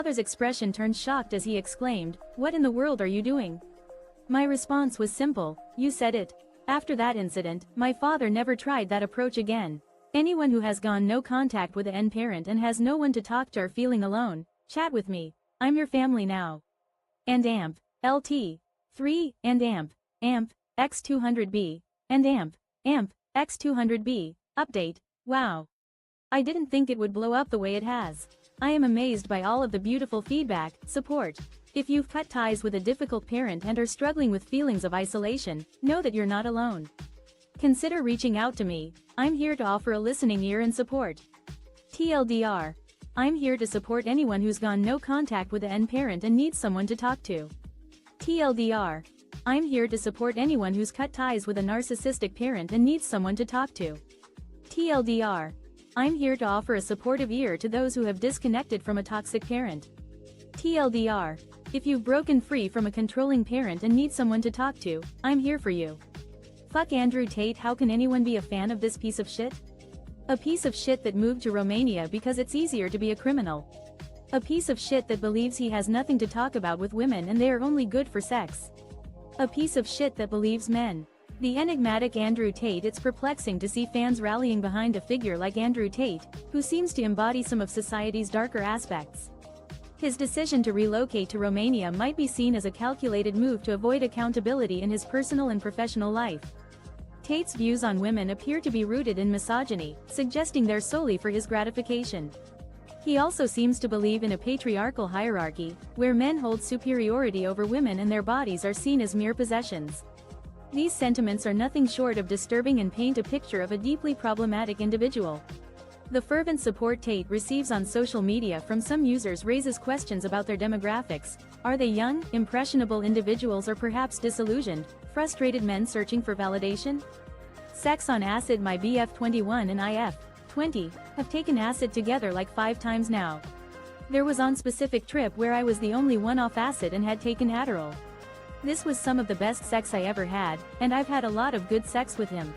father's expression turned shocked as he exclaimed, "What in the world are you doing?" My response was simple, "You said it." After that incident, my father never tried that approach again. Anyone who has gone no contact with an parent and has no one to talk to or feeling alone, chat with me. I'm your family now. And AMP, LT. 3, and AMP, X200B, and AMP, X200B, update, wow. I didn't think it would blow up the way it has. I am amazed by all of the beautiful feedback, support. If you've cut ties with a difficult parent and are struggling with feelings of isolation, know that you're not alone. Consider reaching out to me. I'm here to offer a listening ear and support. TLDR. I'm here to support anyone who's gone no contact with an parent and needs someone to talk to. TLDR. I'm here to support anyone who's cut ties with a narcissistic parent and needs someone to talk to. TLDR. I'm here to offer a supportive ear to those who have disconnected from a toxic parent. TLDR. If you've broken free from a controlling parent and need someone to talk to, I'm here for you. Fuck Andrew Tate. How can anyone be a fan of this piece of shit? A piece of shit that moved to Romania because it's easier to be a criminal. A piece of shit that believes he has nothing to talk about with women and they are only good for sex. A piece of shit that believes men. The enigmatic Andrew Tate. It's perplexing to see fans rallying behind a figure like Andrew Tate, who seems to embody some of society's darker aspects. His decision to relocate to Romania might be seen as a calculated move to avoid accountability in his personal and professional life. Tate's views on women appear to be rooted in misogyny, suggesting they're solely for his gratification. He also seems to believe in a patriarchal hierarchy, where men hold superiority over women and their bodies are seen as mere possessions. These sentiments are nothing short of disturbing and paint a picture of a deeply problematic individual. The fervent support Tate receives on social media from some users raises questions about their demographics. Are they young, impressionable individuals or perhaps disillusioned, frustrated men searching for validation? Sex on acid. My BF 21 and IF 20 have taken acid together like 5 times now. There was on specific trip where I was the only one off acid and had taken Adderall. This was some of the best sex I ever had, and I've had a lot of good sex with him.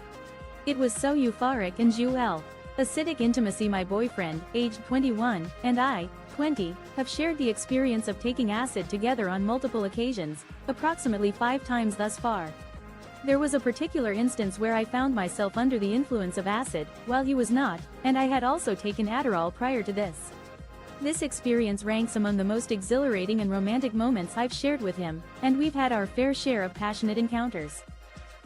It was so euphoric and Jewel. Acidic intimacy. My boyfriend, aged 21, and I, 20, have shared the experience of taking acid together on multiple occasions, approximately 5 times thus far. There was a particular instance where I found myself under the influence of acid, while he was not, and I had also taken Adderall prior to this. This experience ranks among the most exhilarating and romantic moments I've shared with him, and we've had our fair share of passionate encounters.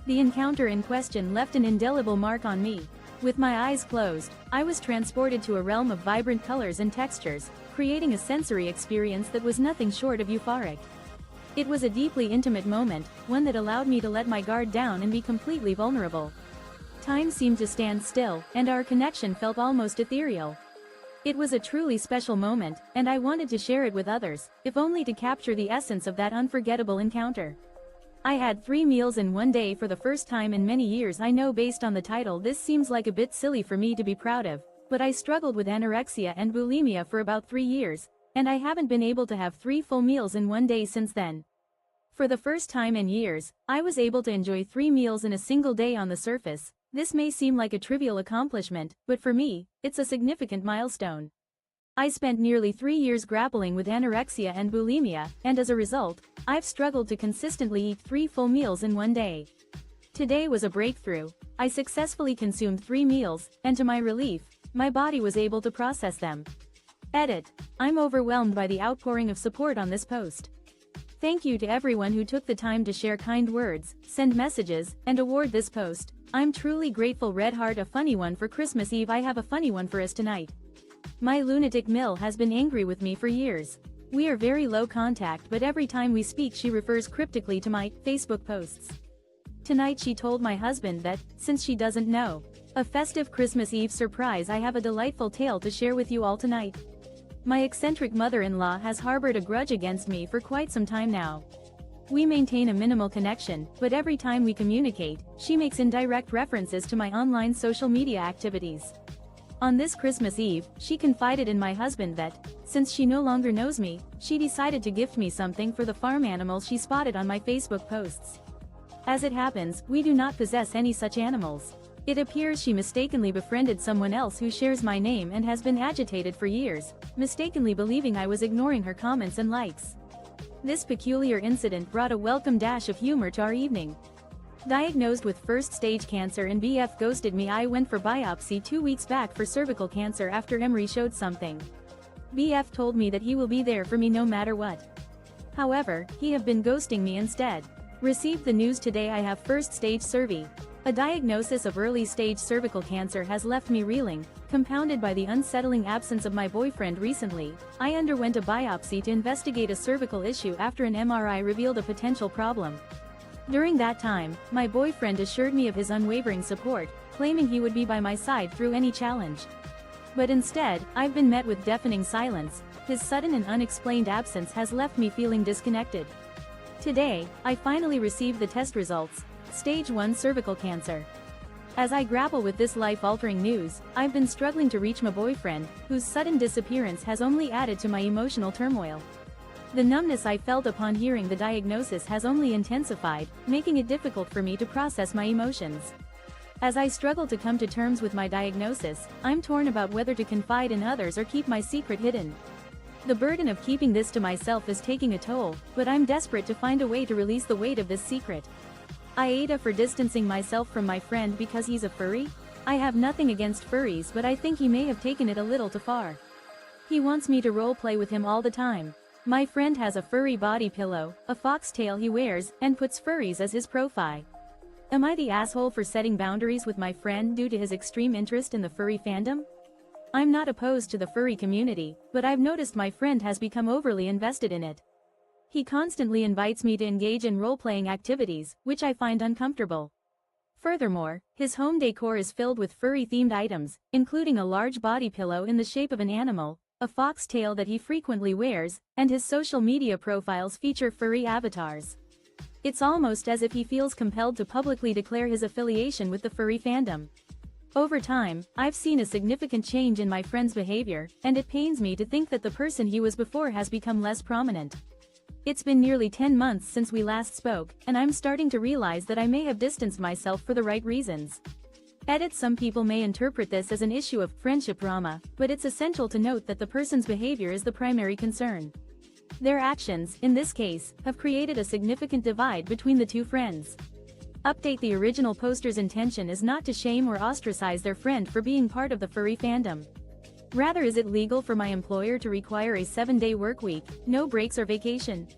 The encounter in question left an indelible mark on me. With my eyes closed, I was transported to a realm of vibrant colors and textures, creating a sensory experience that was nothing short of euphoric. It was a deeply intimate moment, one that allowed me to let my guard down and be completely vulnerable. Time seemed to stand still, and our connection felt almost ethereal. It was a truly special moment, and I wanted to share it with others, if only to capture the essence of that unforgettable encounter. I had 3 meals in one day for the first time in many years. I know based on the title this seems like a bit silly for me to be proud of, but I struggled with anorexia and bulimia for about 3 years, and I haven't been able to have 3 full meals in one day since then. For the first time in years, I was able to enjoy 3 meals in a single day. On the surface, this may seem like a trivial accomplishment, but for me, it's a significant milestone. I spent nearly 3 years grappling with anorexia and bulimia, and as a result, I've struggled to consistently eat 3 full meals in one day. Today was a breakthrough. I successfully consumed 3 meals, and to my relief, my body was able to process them. Edit. I'm overwhelmed by the outpouring of support on this post. Thank you to everyone who took the time to share kind words, send messages, and award this post. I'm truly grateful. Red heart. A funny one for Christmas Eve. I have a funny one for us tonight. My lunatic Mill has been angry with me for years. We are very low contact, but every time we speak she refers cryptically to my Facebook posts. Tonight she told my husband that, since she doesn't know, a festive Christmas Eve surprise, I have a delightful tale to share with you all tonight. My eccentric mother-in-law has harbored a grudge against me for quite some time now. We maintain a minimal connection, but every time we communicate, she makes indirect references to my online social media activities. On this Christmas Eve, she confided in my husband that, since she no longer knows me, she decided to gift me something for the farm animals she spotted on my Facebook posts. As it happens, we do not possess any such animals. It appears she mistakenly befriended someone else who shares my name and has been agitated for years, mistakenly believing I was ignoring her comments and likes. This peculiar incident brought a welcome dash of humor to our evening. Diagnosed with first-stage cancer and BF ghosted me. I went for biopsy 2 weeks back for cervical cancer after MRI showed something. BF told me that he will be there for me no matter what. However, he have been ghosting me instead. Received the news today I have first-stage cervi. A diagnosis of early-stage cervical cancer has left me reeling, compounded by the unsettling absence of my boyfriend recently. I underwent a biopsy to investigate a cervical issue after an MRI revealed a potential problem. During that time, my boyfriend assured me of his unwavering support, claiming he would be by my side through any challenge. But instead, I've been met with deafening silence. His sudden and unexplained absence has left me feeling disconnected. Today, I finally received the test results. Stage 1 cervical cancer. As I grapple with this life-altering news, I've been struggling to reach my boyfriend, whose sudden disappearance has only added to my emotional turmoil. The numbness I felt upon hearing the diagnosis has only intensified, making it difficult for me to process my emotions. As I struggle to come to terms with my diagnosis, I'm torn about whether to confide in others or keep my secret hidden. The burden of keeping this to myself is taking a toll, but I'm desperate to find a way to release the weight of this secret. AITA for distancing myself from my friend because he's a furry? I have nothing against furries, but I think he may have taken it a little too far. He wants me to roleplay with him all the time. My friend has a furry body pillow, a foxtail he wears, and puts furries as his profile. Am I the asshole for setting boundaries with my friend due to his extreme interest in the furry fandom? I'm not opposed to the furry community, but I've noticed my friend has become overly invested in it. He constantly invites me to engage in role-playing activities, which I find uncomfortable. Furthermore, his home decor is filled with furry-themed items, including a large body pillow in the shape of an animal, a foxtail that he frequently wears, and his social media profiles feature furry avatars. It's almost as if he feels compelled to publicly declare his affiliation with the furry fandom. Over time, I've seen a significant change in my friend's behavior, and it pains me to think that the person he was before has become less prominent. It's been nearly 10 months since we last spoke, and I'm starting to realize that I may have distanced myself for the right reasons. Some people may interpret this as an issue of friendship drama, but it's essential to note that the person's behavior is the primary concern. Their actions, in this case, have created a significant divide between the two friends. Update: the original poster's intention is not to shame or ostracize their friend for being part of the furry fandom. Rather, is it legal for my employer to require a 7-day work week, no breaks or vacation?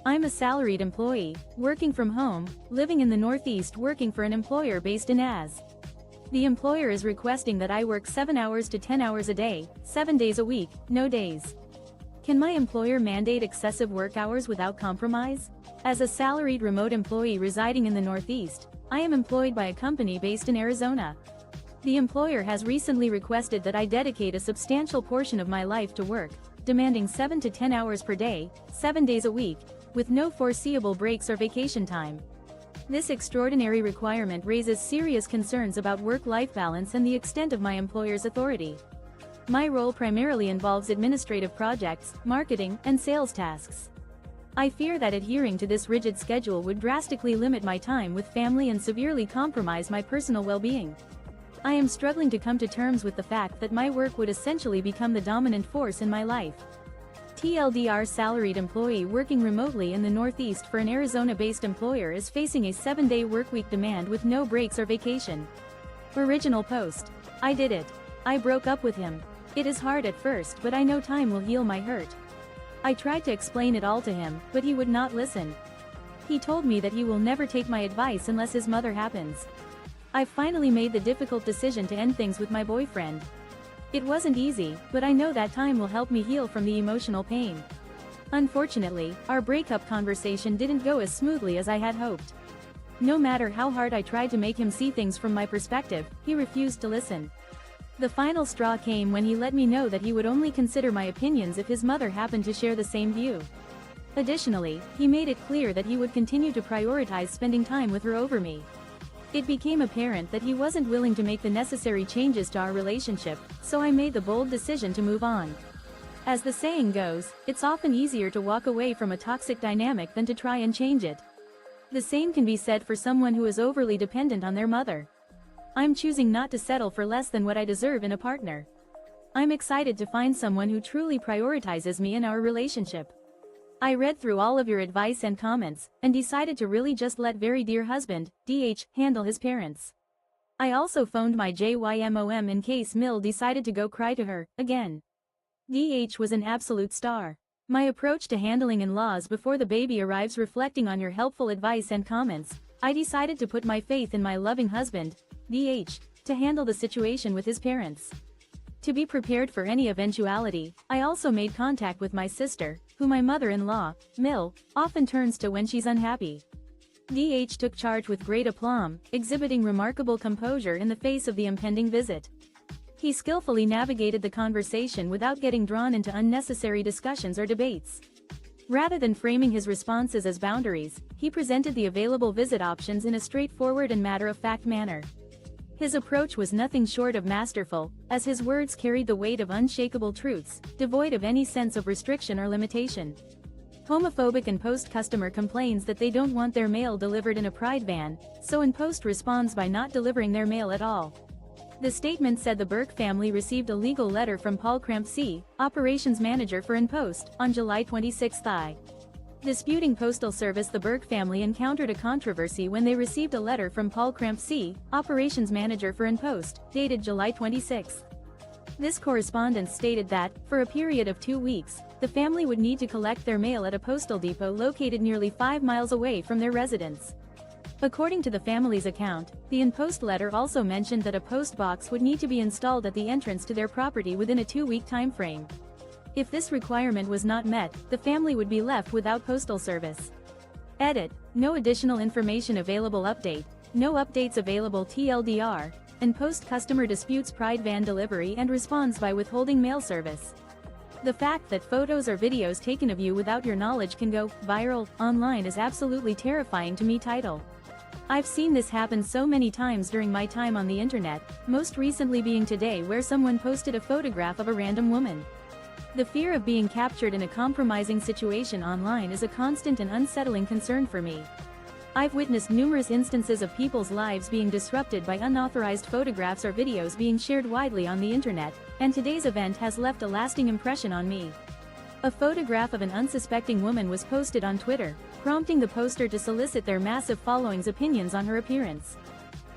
I'm a salaried employee, working from home, living in the Northeast, working for an employer based in AS. The employer is requesting that I work 7 hours to 10 hours a day, 7 days a week, no days. Can my employer mandate excessive work hours without compromise? As a salaried remote employee residing in the Northeast, I am employed by a company based in Arizona. The employer has recently requested that I dedicate a substantial portion of my life to work, demanding 7 to 10 hours per day, 7 days a week, with no foreseeable breaks or vacation time. This extraordinary requirement raises serious concerns about work-life balance and the extent of my employer's authority. My role primarily involves administrative projects, marketing, and sales tasks. I fear that adhering to this rigid schedule would drastically limit my time with family and severely compromise my personal well-being. I am struggling to come to terms with the fact that my work would essentially become the dominant force in my life. TLDR: salaried employee working remotely in the Northeast for an Arizona-based employer is facing a 7-day workweek demand with no breaks or vacation. Original post: I did it. I broke up with him. It is hard at first, but I know time will heal my hurt. I tried to explain it all to him, but he would not listen. He told me that he will never take my advice unless his mother happens. I've finally made the difficult decision to end things with my boyfriend. It wasn't easy, but I know that time will help me heal from the emotional pain. Unfortunately, our breakup conversation didn't go as smoothly as I had hoped. No matter how hard I tried to make him see things from my perspective, he refused to listen. The final straw came when he let me know that he would only consider my opinions if his mother happened to share the same view. Additionally, he made it clear that he would continue to prioritize spending time with her over me. It became apparent that he wasn't willing to make the necessary changes to our relationship, so I made the bold decision to move on. As the saying goes, it's often easier to walk away from a toxic dynamic than to try and change it. The same can be said for someone who is overly dependent on their mother. I'm choosing not to settle for less than what I deserve in a partner. I'm excited to find someone who truly prioritizes me in our relationship. I read through all of your advice and comments, and decided to really just let very dear husband, DH, handle his parents. I also phoned my JYMOM in case Mill decided to go cry to her, again. DH was an absolute star. My approach to handling in-laws before the baby arrives. Reflecting on your helpful advice and comments, I decided to put my faith in my loving husband, DH, to handle the situation with his parents. To be prepared for any eventuality, I also made contact with my sister, who my mother-in-law, Mill, often turns to when she's unhappy. DH took charge with great aplomb, exhibiting remarkable composure in the face of the impending visit. He skillfully navigated the conversation without getting drawn into unnecessary discussions or debates. Rather than framing his responses as boundaries, he presented the available visit options in a straightforward and matter-of-fact manner. His approach was nothing short of masterful, as his words carried the weight of unshakable truths, devoid of any sense of restriction or limitation. Homophobic InPost customer complains that they don't want their mail delivered in a pride van, so InPost responds by not delivering their mail at all. The statement said the Burke family received a legal letter from Paul Crampsey, operations manager for InPost, on July 26. Disputing postal service. The Burke family encountered a controversy when they received a letter from Paul Crampsey, operations manager for InPost, dated July 26. This correspondence stated that, for a period of 2 weeks, the family would need to collect their mail at a postal depot located nearly 5 miles away from their residence. According to the family's account, the InPost letter also mentioned that a post box would need to be installed at the entrance to their property within a 2-week time frame. If this requirement was not met, the family would be left without postal service. Edit. No additional information available. Update. No updates available. TLDR. InPost customer disputes pride van delivery and responds by withholding mail service. The fact that photos or videos taken of you without your knowledge can go viral online is absolutely terrifying to me. Title. I've seen this happen so many times during my time on the internet, most recently being today, where someone posted a photograph of a random woman. The fear of being captured in a compromising situation online is a constant and unsettling concern for me. I've witnessed numerous instances of people's lives being disrupted by unauthorized photographs or videos being shared widely on the internet, and today's event has left a lasting impression on me. A photograph of an unsuspecting woman was posted on Twitter, prompting the poster to solicit their massive following's opinions on her appearance.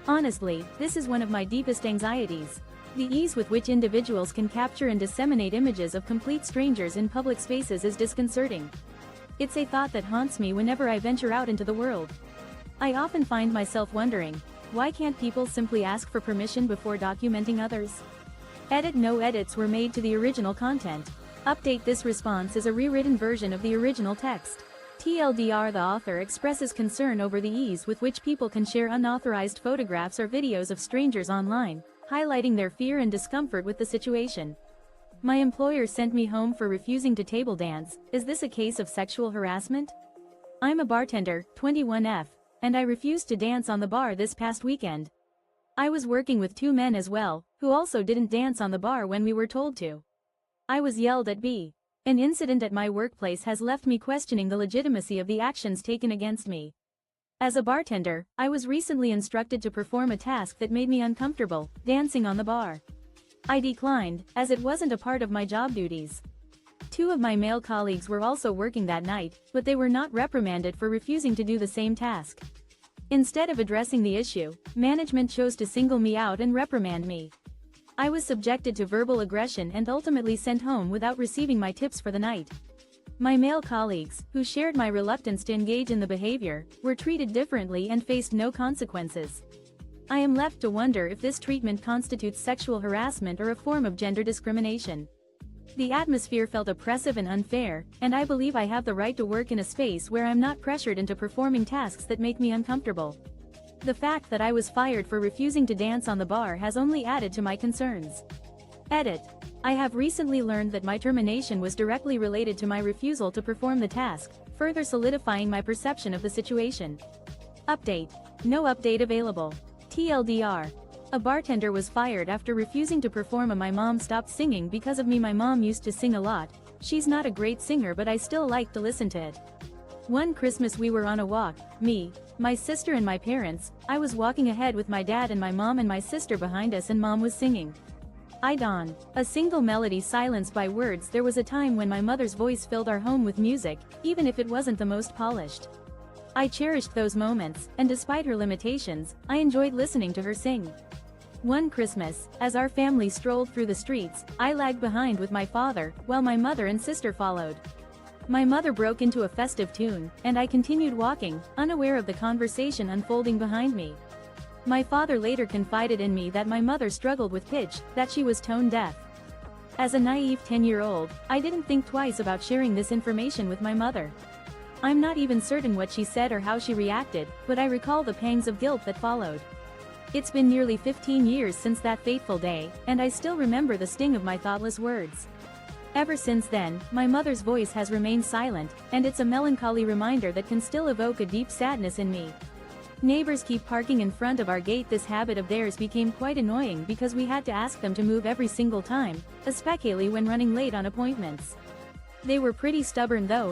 Honestly, this is one of my deepest anxieties. The ease with which individuals can capture and disseminate images of complete strangers in public spaces is disconcerting. It's a thought that haunts me whenever I venture out into the world. I often find myself wondering, why can't people simply ask for permission before documenting others? Edit. No edits were made to the original content. Update. This response is a rewritten version of the original text. TLDR. The author expresses concern over the ease with which people can share unauthorized photographs or videos of strangers online, highlighting their fear and discomfort with the situation. My employer sent me home for refusing to table dance. Is this a case of sexual harassment? I'm a bartender, 21F, and I refused to dance on the bar this past weekend. I was working with 2 men as well, who also didn't dance on the bar when we were told to. I was yelled at. An incident at my workplace has left me questioning the legitimacy of the actions taken against me. As a bartender, I was recently instructed to perform a task that made me uncomfortable, dancing on the bar. I declined, as it wasn't a part of my job duties. 2 of my male colleagues were also working that night, but they were not reprimanded for refusing to do the same task. Instead of addressing the issue, management chose to single me out and reprimand me. I was subjected to verbal aggression and ultimately sent home without receiving my tips for the night. My male colleagues, who shared my reluctance to engage in the behavior, were treated differently and faced no consequences. I am left to wonder if this treatment constitutes sexual harassment or a form of gender discrimination. The atmosphere felt oppressive and unfair, and I believe I have the right to work in a space where I'm not pressured into performing tasks that make me uncomfortable. The fact that I was fired for refusing to dance on the bar has only added to my concerns. Edit. I have recently learned that my termination was directly related to my refusal to perform the task, further solidifying my perception of the situation. Update. No update available. TLDR. A bartender was fired after refusing to perform a "My Mom Stopped Singing Because of Me." My mom used to sing a lot. She's not a great singer, but I still like to listen to it. One Christmas we were on a walk, me, my sister and my parents. I was walking ahead with my dad and my mom and my sister behind us, and mom was singing I Dawn, a single melody silenced by words. There was a time when my mother's voice filled our home with music, even if it wasn't the most polished. I cherished those moments, and despite her limitations, I enjoyed listening to her sing. One Christmas, as our family strolled through the streets, I lagged behind with my father, while my mother and sister followed. My mother broke into a festive tune, and I continued walking, unaware of the conversation unfolding behind me. My father later confided in me that my mother struggled with pitch, that she was tone deaf. As a naive 10-year-old, I didn't think twice about sharing this information with my mother. I'm not even certain what she said or how she reacted, but I recall the pangs of guilt that followed. It's been nearly 15 years since that fateful day, and I still remember the sting of my thoughtless words. Ever since then, my mother's voice has remained silent, and it's a melancholy reminder that can still evoke a deep sadness in me. Neighbors keep parking in front of our gate. This habit of theirs became quite annoying because we had to ask them to move every single time, especially when running late on appointments. They were pretty stubborn though.